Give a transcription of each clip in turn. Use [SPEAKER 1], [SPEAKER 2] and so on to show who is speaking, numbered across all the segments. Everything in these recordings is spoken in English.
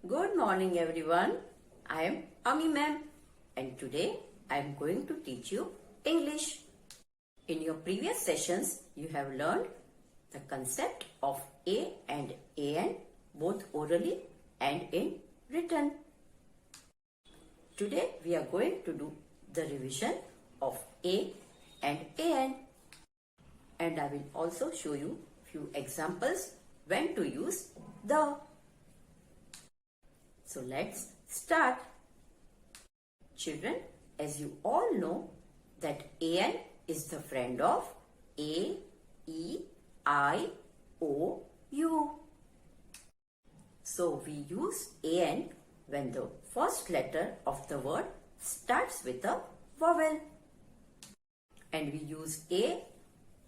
[SPEAKER 1] Good morning everyone. I am Ami ma'am and today I am going to teach you English. In your previous sessions you have learned the concept of A and AN both orally and in written. Today we are going to do the revision of A and AN and I will also show you few examples when to use the. So let's start. Children, as you all know that AN is the friend of A, E, I, O, U. So we use AN when the first letter of the word starts with a vowel. And we use A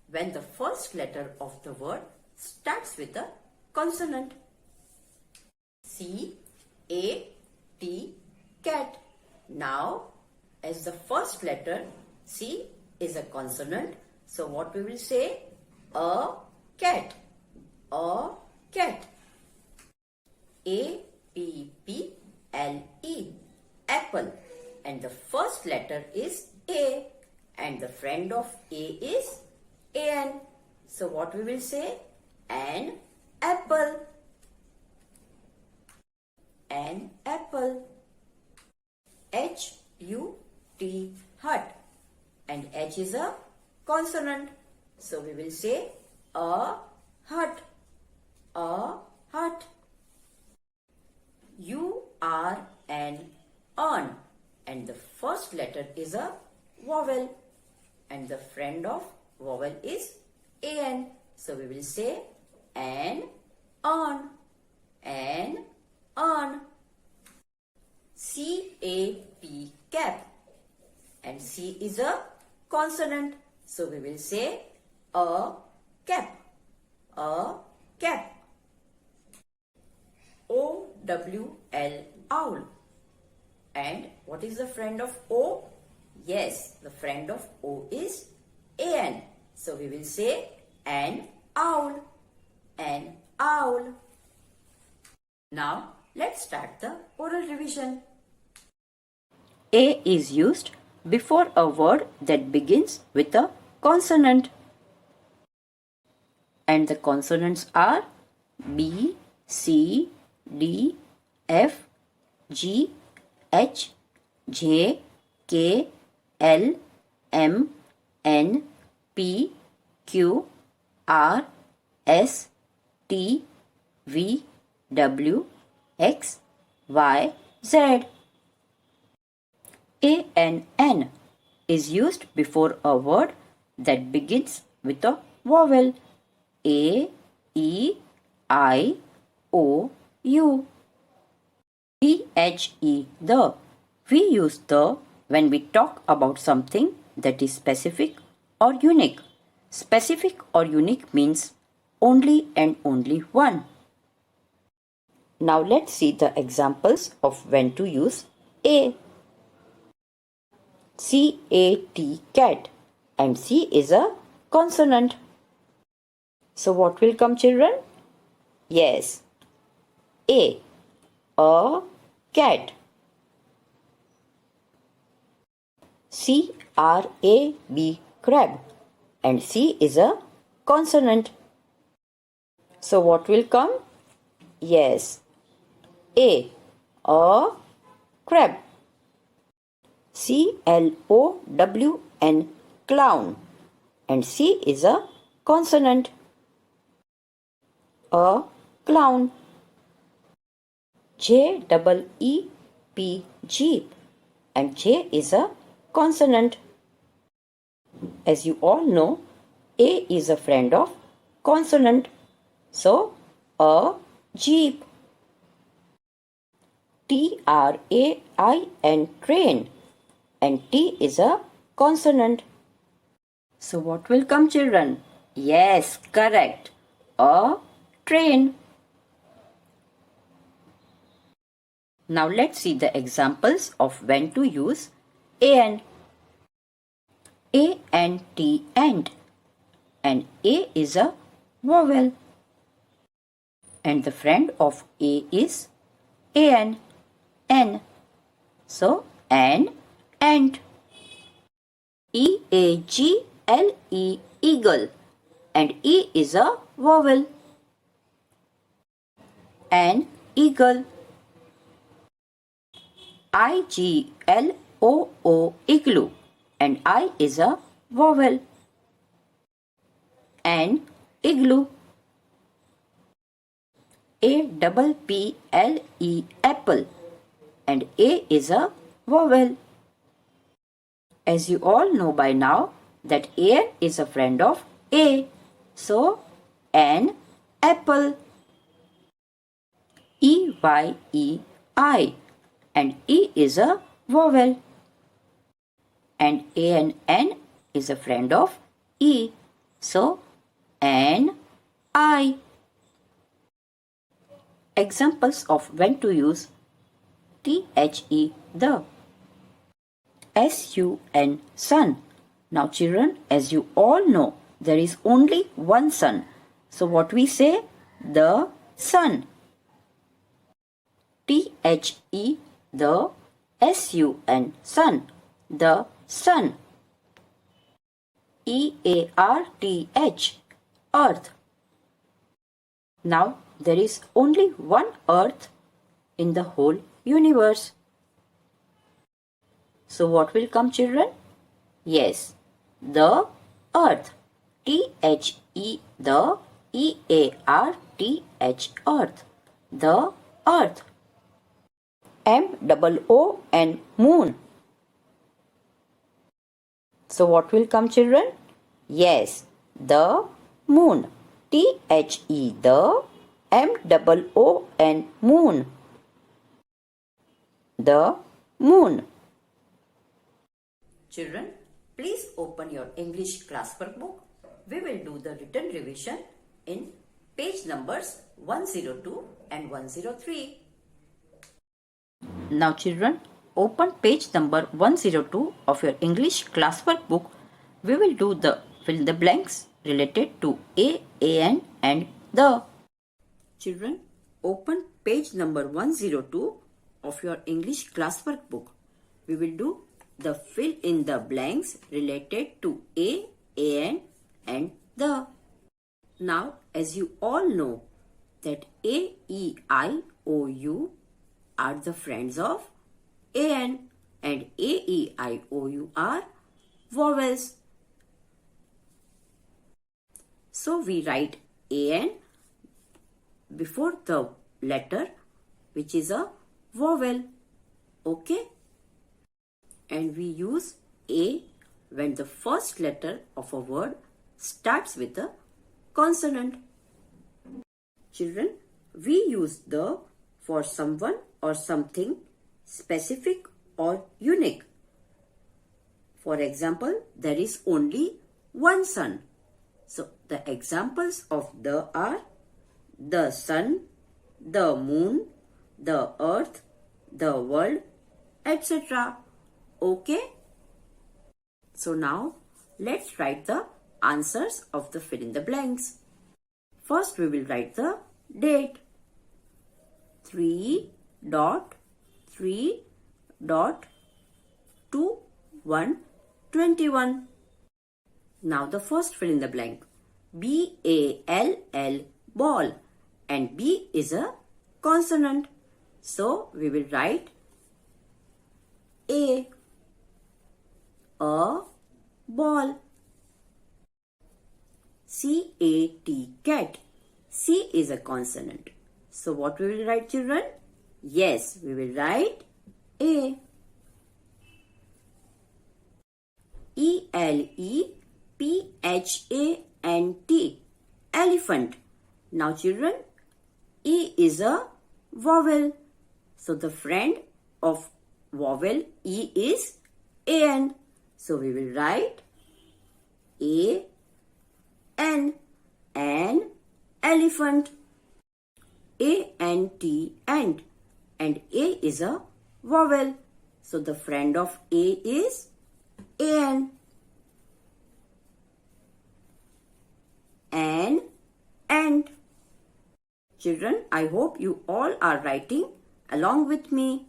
[SPEAKER 1] when the first letter of the word starts with a consonant. C, A, T, cat. Now, as the first letter C is a consonant, so what we will say? A cat. A cat. A, P, P, L, E. Apple. And the first letter is A. And the friend of A is AN. So what we will say? An apple. An apple. H, U, T, hut. And H is a consonant. So we will say a hut. A hut. U, R, N, on. And the first letter is a vowel. And the friend of vowel is AN. So we will say an on. An on. C-A-P, cap. And C is a consonant. So we will say a cap. A cap. O-W-L, owl. And what is the friend of O? Yes, the friend of O is AN. So we will say an owl. An owl. Now let's start the oral revision. A is used before a word that begins with a consonant. And the consonants are B, C, D, F, G, H, J, K, L, M, N, P, Q, R, S, T, V, W, X, Y, Z. A and N is used before a word that begins with a vowel. A, E, I, O, U. The. We use the when we talk about something that is specific or unique. Specific or unique means only and only one. Now let's see the examples of when to use A. C-A-T, cat. And C is a consonant. So what will come, children? Yes, A cat. C-R-A-B, crab. And C is a consonant. So what will come? Yes, A crab. C-L-O-W-N, clown. And C is a consonant. A clown. J-E-E-P, jeep. And J is a consonant. As you all know, A is a friend of consonant. So, a jeep. T-R-A-I-N, train. And T is a consonant. So what will come, children? Yes, correct. A train. Now let's see the examples of when to use AN. A and T, ant. And A is a vowel. And the friend of A is an, n. So an, ant. E-A-G-L-E, eagle, and E is a vowel. An eagle. I-G-L-O-O, igloo, and I is a vowel. An igloo. A-P-P-L-E, apple, and A is a vowel. As you all know by now that An is a friend of A. So, an apple. E-Y-E-I, and E is a vowel. And A-N is a friend of E. So, an I. Examples of when to use the, the. S-U-N, sun. Now children, as you all know, there is only one sun. So what we say? The sun. T-H-E, the, S-U-N, sun. The sun. E-A-R-T-H, earth. Now there is only one earth in the whole universe. So what will come, children? Yes, the earth. T-H-E, the, E-A-R-T-H, earth. The earth. M-O-O-N, moon. So what will come, children? Yes, the moon. T-H-E, the, M-O-O-N, moon. The moon. Children, please open your English class workbook. We will do the written revision in page numbers 102 and 103. Now children, open page number 102 of your English class workbook. We will do the fill in the blanks related to A, An and the. Children, open page number 102 of your English class workbook. We will do the fill in the blanks related to A, An and the. Now, as you all know that A, E, I, O, U are the friends of An and A, E, I, O, U are vowels. So, we write An before the letter which is a vowel. Okay? And we use A when the first letter of a word starts with a consonant. Children, we use the for someone or something specific or unique. For example, there is only one sun. So, the examples of the are the sun, the moon, the earth, the world, etc. Okay? So now, let's write the answers of the fill in the blanks. First, we will write the date. 3.3.2121. Now the first fill in the blank. B-A-L-L, ball. And B is a consonant. So we will write A ball. C-A-T, cat. C is a consonant. So what we will write, children? Yes, we will write A. E-L-E-P-H-A-N-T, elephant. Now children, E is a vowel. So the friend of vowel E is An. So we will write A-N, an elephant. A-N-T, ant. And A is a vowel. So the friend of A is An. An ant. Children, I hope you all are writing Along with me.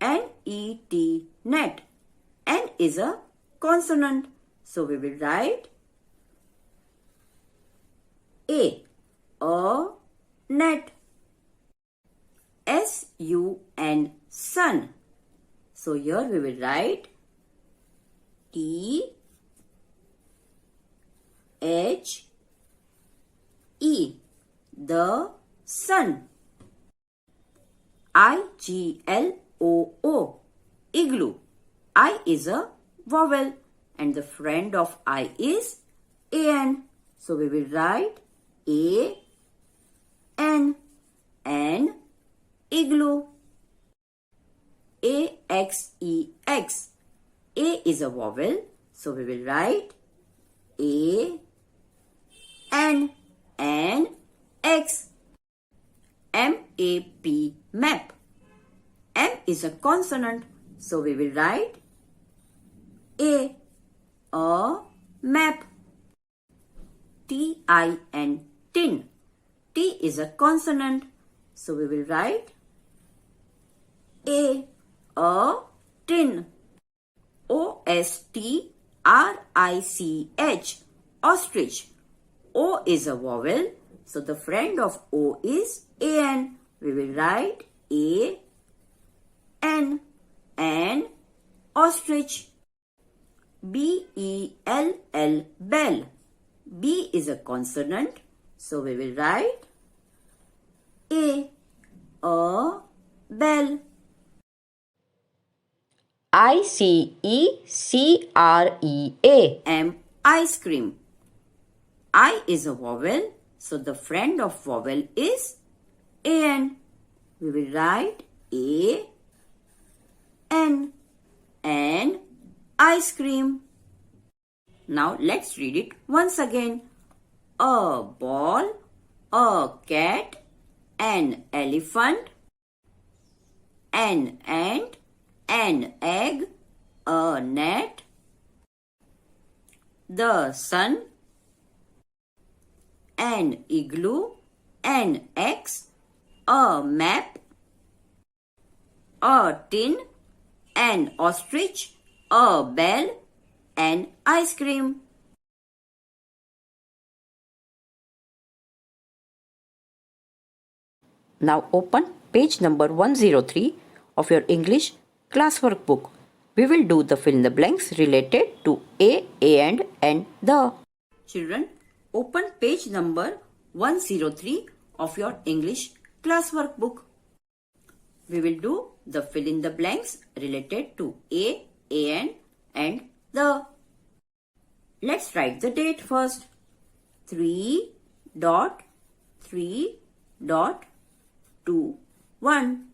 [SPEAKER 1] N-E-T, net. N is a consonant. So we will write A, net. S-U-N, sun. So here we will write T-H-E, the sun. I-G-L-O-O, igloo. I is a vowel and the friend of I is A-N. So we will write A-N, and igloo. A-X-E-X. A is a vowel, so we will write A-N, and X. M-A-P, map. M is a consonant, so we will write A, map. T-I-N, tin. T is a consonant, so we will write A, tin. O-S-T-R-I-C-H, ostrich. O is a vowel, so the friend of O is A-N. We will write A-N, and ostrich. B-E-L-L, bell. B is a consonant, so we will write A, bell. I-C-E-C-R-E-A, ice cream. I is a vowel, so the friend of vowel is A-N. We will write A-N, and ice cream. Now let's read it once again. A ball, a cat, an elephant, an ant, an egg, a net, the sun, an igloo, an X, a map, a tin, an ostrich, a bell, and ice cream. Now open page number 103 of your English classwork book. We will do the fill in the blanks related to A, and the. Children, open page number 103 of your English classwork book. We will do the fill in the blanks related to A, and the. Let's write the date first. 3.3.21.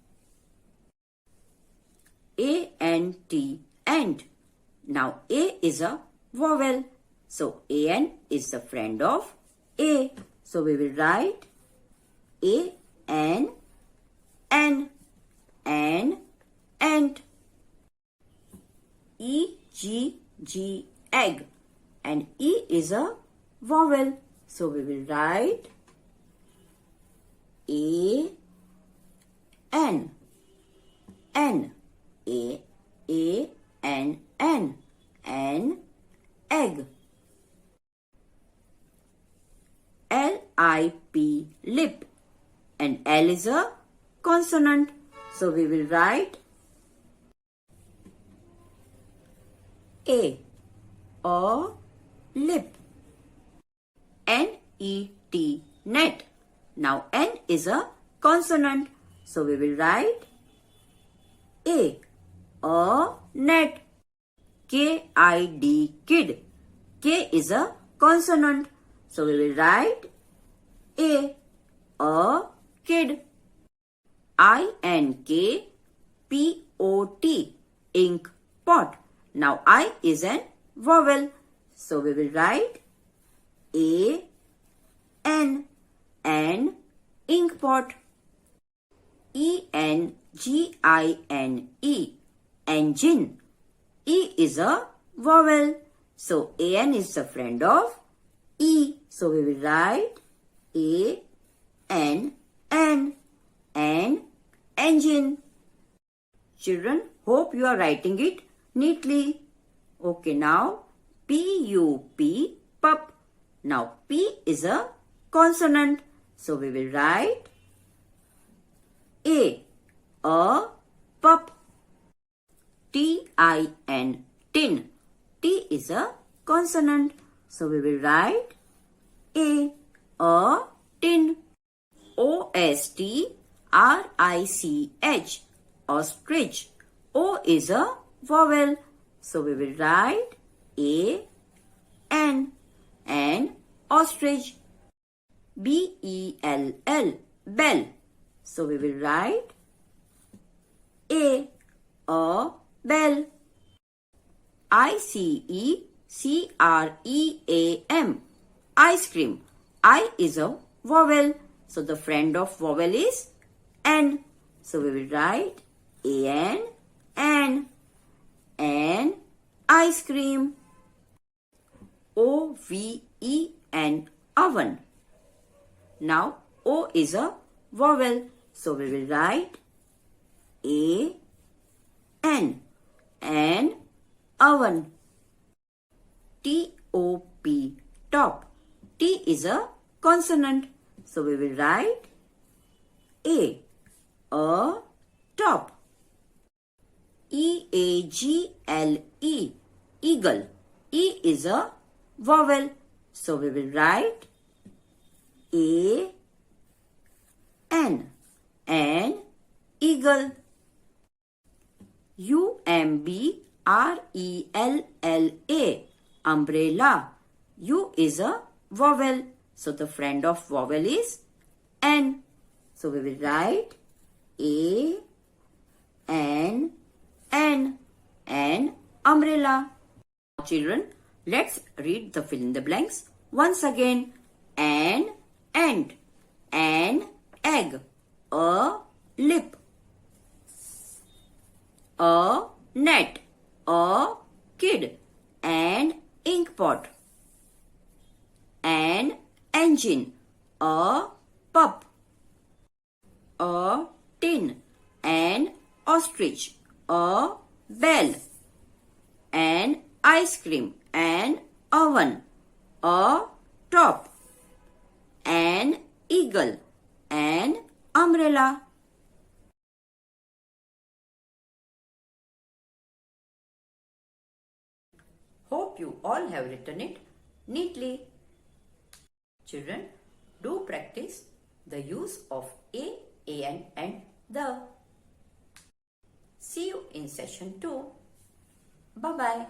[SPEAKER 1] A-N-T, ant. Now A is a vowel, so A-N is the friend of A. So we will write A-N, and ant. E-G-G, egg. And E is a vowel, so we will write A-N, A-N, egg. L-I-P, lip. And L is a consonant, so we will write A, lip. N-E-T, net. Now N is a consonant, so we will write A, net. K-I-D, kid. K is a consonant, so we will write A, kid. I-N-K-P-O-T, ink, pot. Now I is an vowel, so we will write A-N, and ink pot. E-N-G-I-N-E, engine. E is a vowel, so A-N is the friend of E. So we will write A-N, N, engine. Children, hope you are writing it neatly. Okay, now P-U-P, pup. Now P is a consonant. So we will write A, pup. T-I-N, tin. T is a consonant. So we will write A, tin. O-S-T-R-I-C-H, ostrich. O is a vowel. So we will write A-N, ostrich. B-E-L-L, bell. So we will write A, bell. I-C-E-C-R-E-A-M, ice cream. I is a vowel. So the friend of vowel is N. So we will write A-N, ice cream. O-V-E-N, oven. Now O is a vowel. So we will write A-N, oven. T-O-P, top. T is a consonant. So we will write A, top. E-A-G-L-E, eagle. E is a vowel. So we will write A-N, eagle. U-M-B-R-E-L-L-A, umbrella. U is a vowel. So the friend of vowel is N. So we will write A-N, umbrella. Children, let's read the fill in the blanks once again. An ant, an egg, a lip, a net, a kid, an ink pot, an engine, a pup, a tin, an ostrich, a bell, an ice cream, an oven, a top, an eagle, an umbrella. Hope you all have written it neatly. Children, do practice the use of a, an and the. See you in session 2. Bye-bye.